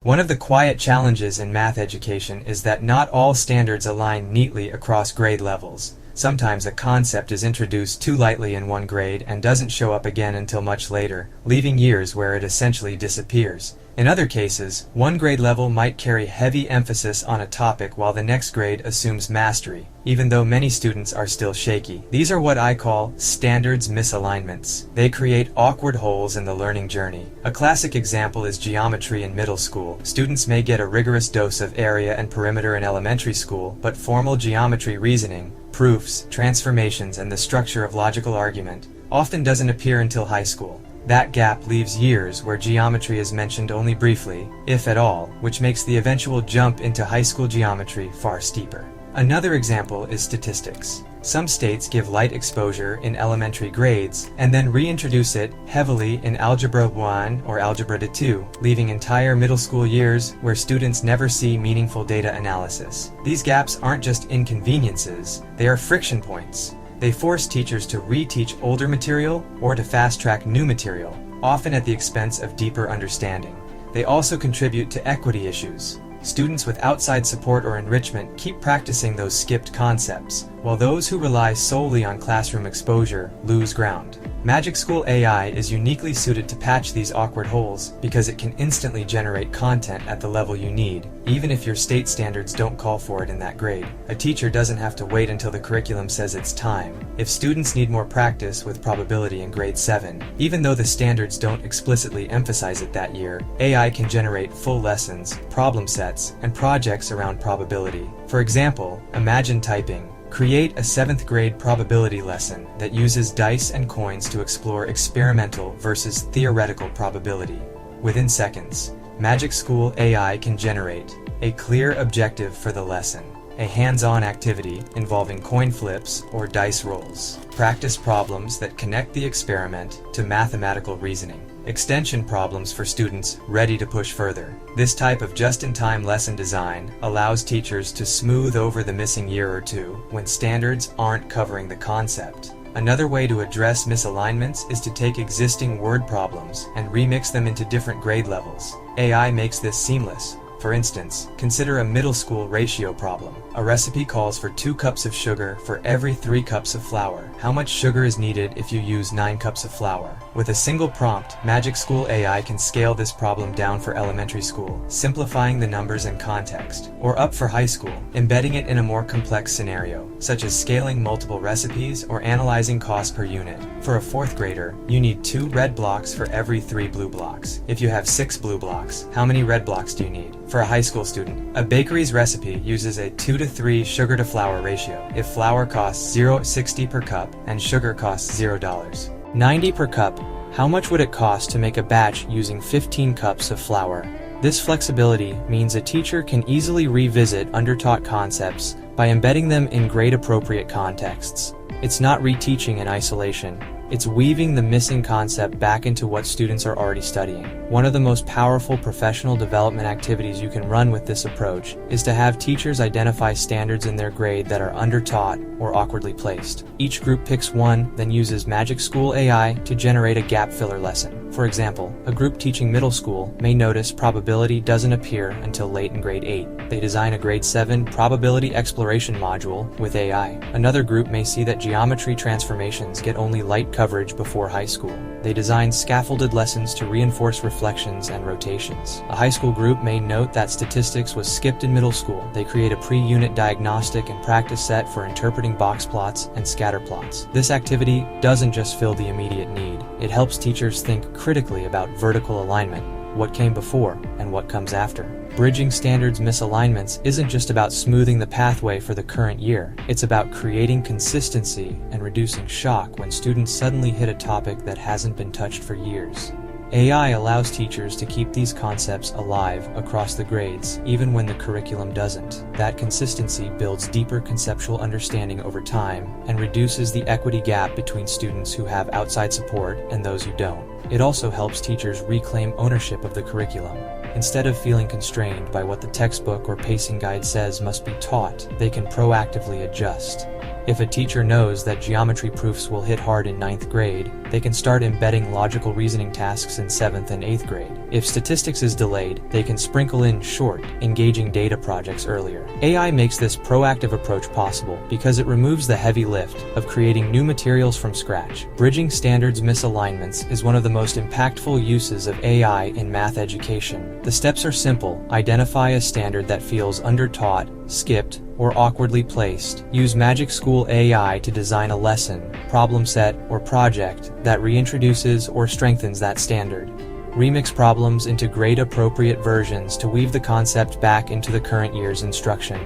One of the quiet challenges in math education is that not all standards align neatly across grade levels. Sometimes a concept is introduced too lightly in one grade and doesn't show up again until much later, leaving years where it essentially disappears. In other cases, one grade level might carry heavy emphasis on a topic while the next grade assumes mastery, even though many students are still shaky. These are what I call standards misalignments. They create awkward holes in the learning journey. A classic example is geometry in middle school. Students may get a rigorous dose of area and perimeter in elementary school, but formal geometry reasoning, proofs, transformations, and the structure of logical argument often doesn't appear until high school. That gap leaves years where geometry is mentioned only briefly, if at all, which makes the eventual jump into high school geometry far steeper. Another example is statistics. Some states give light exposure in elementary grades and then reintroduce it heavily in Algebra 1 or Algebra 2, leaving entire middle school years where students never see meaningful data analysis. These gaps aren't just inconveniences, they are friction points. They force teachers to reteach older material or to fast-track new material, often at the expense of deeper understanding. They also contribute to equity issues. Students with outside support or enrichment keep practicing those skipped concepts, while those who rely solely on classroom exposure lose ground. Magic School AI is uniquely suited to patch these awkward holes because it can instantly generate content at the level you need, even if your state standards don't call for it in that grade. A teacher doesn't have to wait until the curriculum says it's time. If students need more practice with probability in grade 7, even though the standards don't explicitly emphasize it that year, AI can generate full lessons, problem sets, and projects around probability. For example, imagine typing, "Create a 7th grade probability lesson that uses dice and coins to explore experimental versus theoretical probability." Within seconds, Magic School AI can generate a clear objective for the lesson, a hands-on activity involving coin flips or dice rolls, practice problems that connect the experiment to mathematical reasoning, extension problems for students ready to push further. This type of just-in-time lesson design allows teachers to smooth over the missing year or two when standards aren't covering the concept. Another way to address misalignments is to take existing word problems and remix them into different grade levels. AI makes this seamless. For instance, consider a middle school ratio problem. A recipe calls for 2 cups of sugar for every 3 cups of flour. How much sugar is needed if you use 9 cups of flour? With a single prompt, Magic School AI can scale this problem down for elementary school, simplifying the numbers and context, or up for high school, embedding it in a more complex scenario, such as scaling multiple recipes or analyzing cost per unit. For a 4th grader, you need 2 red blocks for every 3 blue blocks. If you have 6 blue blocks, how many red blocks do you need? For a high school student, a bakery's recipe uses a 2 to 3 sugar to flour ratio. If flour costs $0.60 per cup and sugar costs $0.90 per cup, how much would it cost to make a batch using 15 cups of flour? This flexibility means a teacher can easily revisit undertaught concepts by embedding them in grade-appropriate contexts. It's not reteaching in isolation. It's weaving the missing concept back into what students are already studying. One of the most powerful professional development activities you can run with this approach is to have teachers identify standards in their grade that are undertaught or awkwardly placed. Each group picks one, then uses Magic School AI to generate a gap filler lesson. For example, a group teaching middle school may notice probability doesn't appear until late in grade 8. They design a grade 7 probability exploration module with AI. Another group may see that geometry transformations get only light coverage before high school. They design scaffolded lessons to reinforce reflections and rotations. A high school group may note that statistics was skipped in middle school. They create a pre-unit diagnostic and practice set for interpreting box plots and scatter plots. This activity doesn't just fill the immediate need. It helps teachers think critically about vertical alignment, what came before and what comes after. Bridging standards misalignments isn't just about smoothing the pathway for the current year. It's about creating consistency and reducing shock when students suddenly hit a topic that hasn't been touched for years. AI allows teachers to keep these concepts alive across the grades, even when the curriculum doesn't. That consistency builds deeper conceptual understanding over time and reduces the equity gap between students who have outside support and those who don't. It also helps teachers reclaim ownership of the curriculum. Instead of feeling constrained by what the textbook or pacing guide says must be taught, they can proactively adjust. If a teacher knows that geometry proofs will hit hard in 9th grade, they can start embedding logical reasoning tasks in 7th and 8th grade. If statistics is delayed, they can sprinkle in short, engaging data projects earlier. AI makes this proactive approach possible because it removes the heavy lift of creating new materials from scratch. Bridging standards misalignments is one of the most impactful uses of AI in math education. The steps are simple. Identify a standard that feels undertaught, skipped, or awkwardly placed. Use Magic School AI to design a lesson, problem set, or project that reintroduces or strengthens that standard. Remix problems into grade-appropriate versions to weave the concept back into the current year's instruction.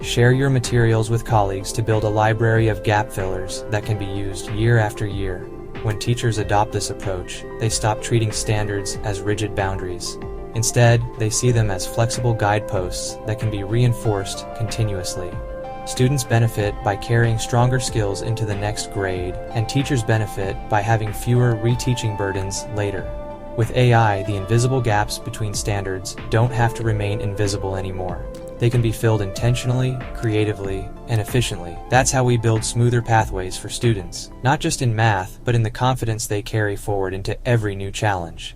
Share your materials with colleagues to build a library of gap fillers that can be used year after year. When teachers adopt this approach, they stop treating standards as rigid boundaries. Instead, they see them as flexible guideposts that can be reinforced continuously. Students benefit by carrying stronger skills into the next grade, and teachers benefit by having fewer reteaching burdens later. With AI, the invisible gaps between standards don't have to remain invisible anymore. They can be filled intentionally, creatively, and efficiently. That's how we build smoother pathways for students, not just in math, but in the confidence they carry forward into every new challenge.